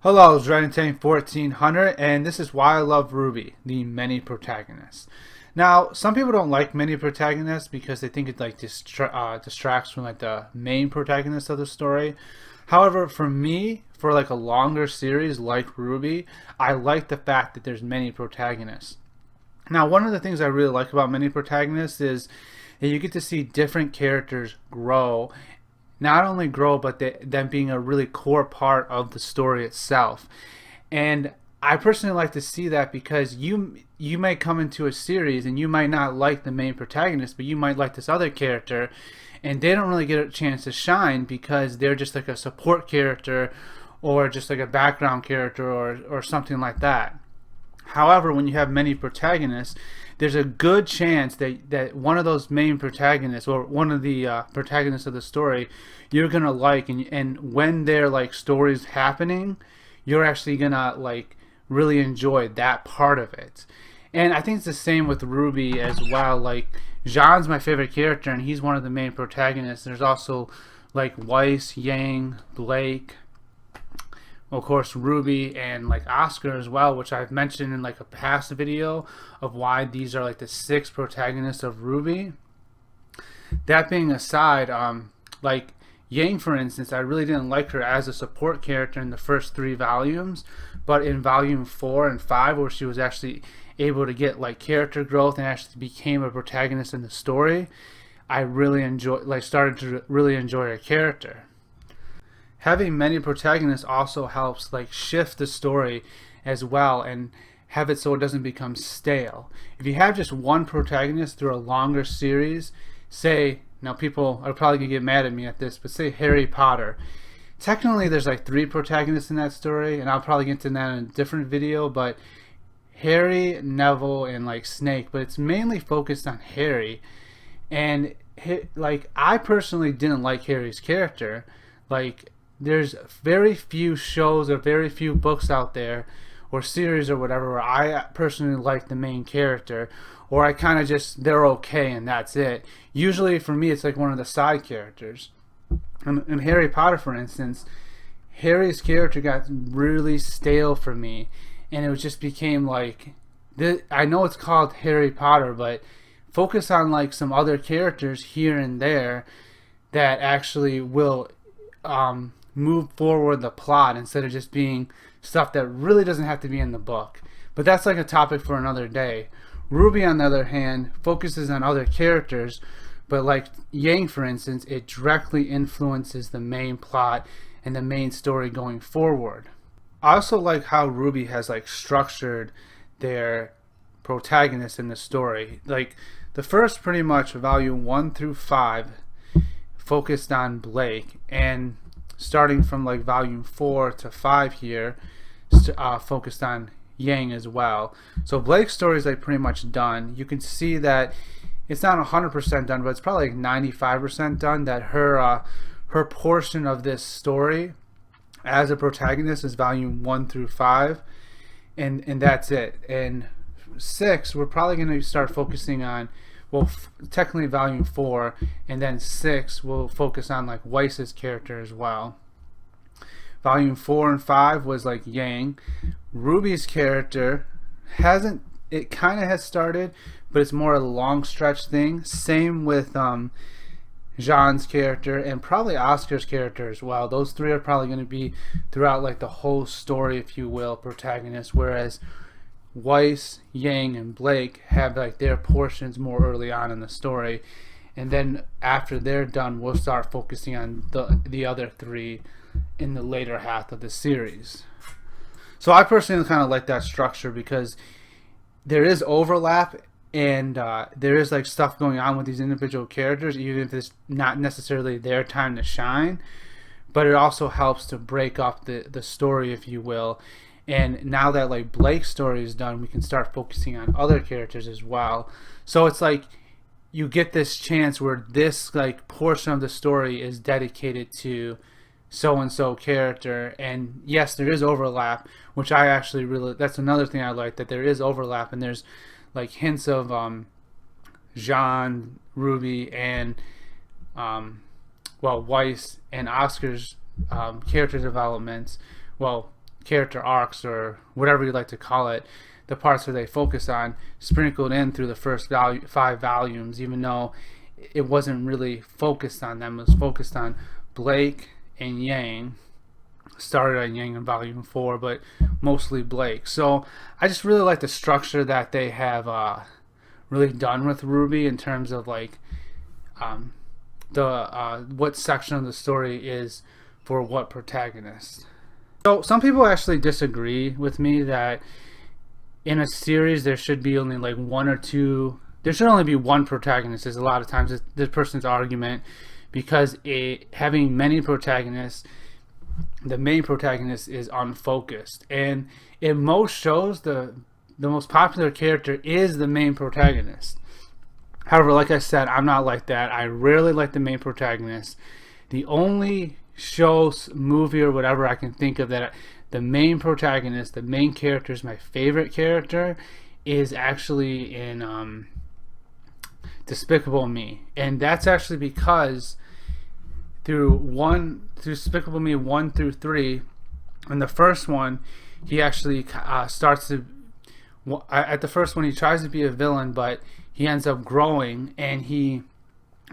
Hello, it's Dragon 1400, and this is Why I Love RWBY, The Many Protagonists. Now, some people don't like many protagonists because they think it like distracts from like the main protagonist of the story. However, for me, for like a longer series like RWBY, I like the fact that there's many protagonists. Now, one of the things I really like about many protagonists is that you get to see different characters grow, not only grow, but them being a really core part of the story itself. And I personally like to see that because you might come into a series and you might not like the main protagonist, but you might like this other character, and they don't really get a chance to shine because they're just like a support character or just like a background character or something like that. However, when you have many protagonists, there's a good chance that one of those main protagonists or one of the protagonists of the story you're gonna like, and when their like story's happening, you're actually gonna like really enjoy that part of it. And I think it's the same with RWBY as well. Like, Jean's my favorite character, and he's one of the main protagonists. There's also like Weiss, Yang, Blake, of course RWBY, and like Oscar as well, which I've mentioned in like a past video of why these are like the 6 protagonists of RWBY. That being aside, like Yang, for instance, I really didn't like her as a support character in the first 3 volumes, but in volume 4 and 5, where she was actually able to get like character growth and actually became a protagonist in the story, I really started to really enjoy her character. Having many protagonists also helps like shift the story as well and have it so it doesn't become stale. If you have just one protagonist through a longer series, say, now people are probably gonna get mad at me at this, but say Harry Potter. Technically there's like 3 protagonists in that story, and I'll probably get into that in a different video, but Harry, Neville, and like Snake, but it's mainly focused on Harry. And like, I personally didn't like Harry's character. Like, there's very few shows or very few books out there or series or whatever where I personally like the main character, or I kind of just, they're okay and that's it. Usually for me it's like one of the side characters. In Harry Potter, for instance, Harry's character got really stale for me, and it just became like, I know it's called Harry Potter, but focus on like some other characters here and there that actually will move forward the plot instead of just being stuff that really doesn't have to be in the book. But that's like a topic for another day. RWBY, on the other hand, focuses on other characters, but like Yang, for instance, it directly influences the main plot and the main story going forward. I also like how RWBY has like structured their protagonists in the story. Like, the first pretty much volume 1 through 5 focused on Blake, and starting from like volume 4 to 5 here focused on Yang as well. So Blake's story is like pretty much done. You can see that it's not 100% done, but it's probably like 95% done. That her portion of this story as a protagonist is volume 1 through 5, and that's it. And 6, we're probably going to start focusing on, well, technically volume 4, and then 6 will focus on like Weiss's character as well. Volume 4 and 5 was like Yang. RWBY's character it kind of has started, but it's more a long stretch thing. Same with Jean's character and probably Oscar's character as well. Those 3 are probably going to be throughout like the whole story, if you will, protagonists, whereas Weiss, Yang, and Blake have like their portions more early on in the story, and then after they're done, we'll start focusing on the other 3 in the later half of the series. So I personally kind of like that structure because there is overlap, and there is like stuff going on with these individual characters, even if it's not necessarily their time to shine, but it also helps to break up the story, if you will. And now that like Blake's story is done, we can start focusing on other characters as well. So it's like you get this chance where this like portion of the story is dedicated to so and so character, and yes, there is overlap, which I actually really, that's another thing I like, that there is overlap, and there's like hints of Jean, RWBY, and Weiss and Oscar's character developments. Well, character arcs, or whatever you like to call it, the parts where they focus on, sprinkled in through the first 5 volumes, even though it wasn't really focused on them. It was focused on Blake and Yang. Started on Yang in volume 4, but mostly Blake. So I just really like the structure that they have really done with RWBY in terms of like what section of the story is for what protagonist. So some people actually disagree with me that in a series there should be only like one or two. There should only be one protagonist. Is a lot of times this person's argument, because having many protagonists, the main protagonist is unfocused, and in most shows the most popular character is the main protagonist. However, like I said, I'm not like that. I rarely like the main protagonist. The only show, movie, or whatever I can think of that the main protagonist, the main character, is my favorite character, is actually in Despicable Me. And that's actually because through Despicable Me 1 through 3, in the first one, he actually starts to, at the first one he tries to be a villain, but he ends up growing and he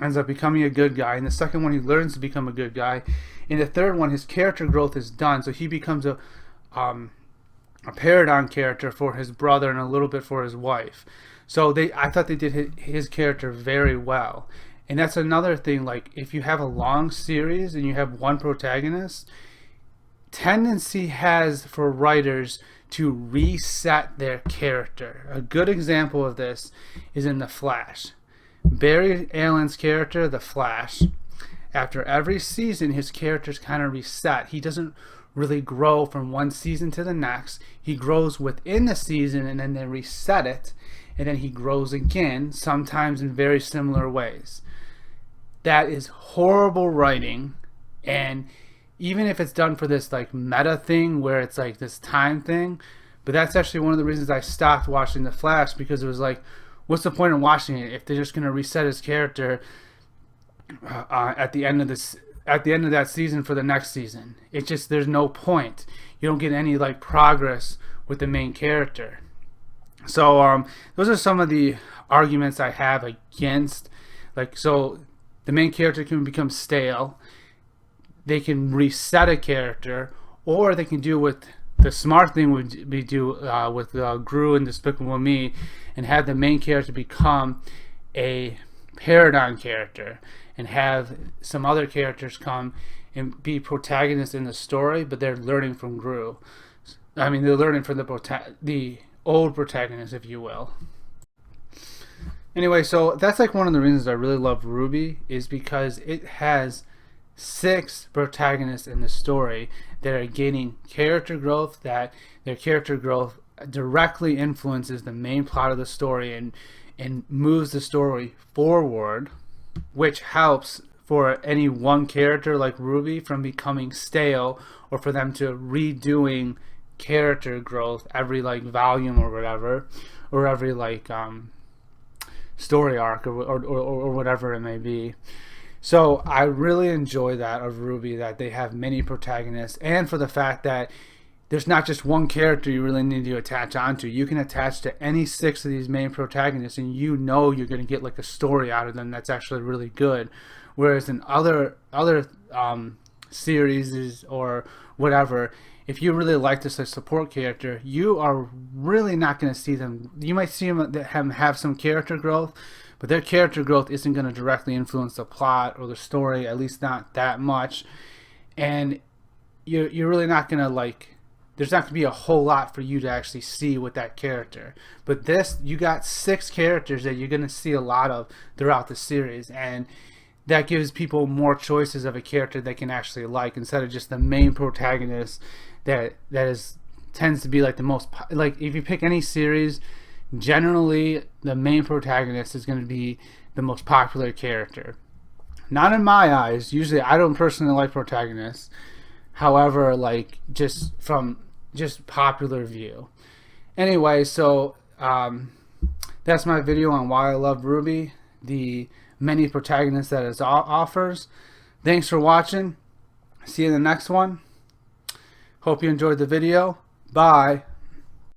ends up becoming a good guy. In the second one, he learns to become a good guy. In the third one, his character growth is done, so he becomes a paradigm character for his brother and a little bit for his wife. So I thought they did his character very well. And that's another thing, like if you have a long series and you have one protagonist, tendency has for writers to reset their character. A good example of this is in The Flash. Barry Allen's character, The Flash, after every season his character's kind of reset. He doesn't really grow from one season to the next. He grows within the season and then they reset it, and then he grows again, sometimes in very similar ways. That is horrible writing, and even if it's done for this like meta thing where it's like this time thing, but that's actually one of the reasons I stopped watching The Flash, because it was like, what's the point of watching it if they're just going to reset his character at the end of that season for the next season? It just, there's no point. You don't get any like progress with the main character. So those are some of the arguments I have against, like, so the main character can become stale. They can reset a character, or they can do what the smart thing would be do with Gru and Despicable Me, and have the main character become a paradigm character, and have some other characters come and be protagonists in the story, but they're learning from Gru. I mean, they're learning from the old protagonist, if you will. Anyway, so that's like one of the reasons I really love RWBY, is because it has 6 protagonists in the story that are gaining character growth, that their character growth directly influences the main plot of the story and moves the story forward, which helps for any one character like RWBY from becoming stale, or for them to redoing character growth every like volume or whatever, or every like story arc or whatever it may be. So I really enjoy that of RWBY, that they have many protagonists, and for the fact that there's not just one character you really need to attach onto. You can attach to any 6 of these main protagonists, and you know you're going to get like a story out of them that's actually really good. Whereas in other series or whatever, if you really like this support character, you are really not going to see them. You might see them have some character growth, but their character growth isn't going to directly influence the plot or the story, at least not that much. And you're really not going to like, there's not going to be a whole lot for you to actually see with that character. But this, you got 6 characters that you're going to see a lot of throughout the series, and that gives people more choices of a character they can actually like, instead of just the main protagonist that tends to be like the most, like if you pick any series, generally the main protagonist is going to be the most popular character. Not in my eyes. Usually I don't personally like protagonists. However, like just from popular view. Anyway, so that's my video on why I love RWBY, the many protagonists that it offers. Thanks for watching. See you in the next one. Hope you enjoyed the video. Bye.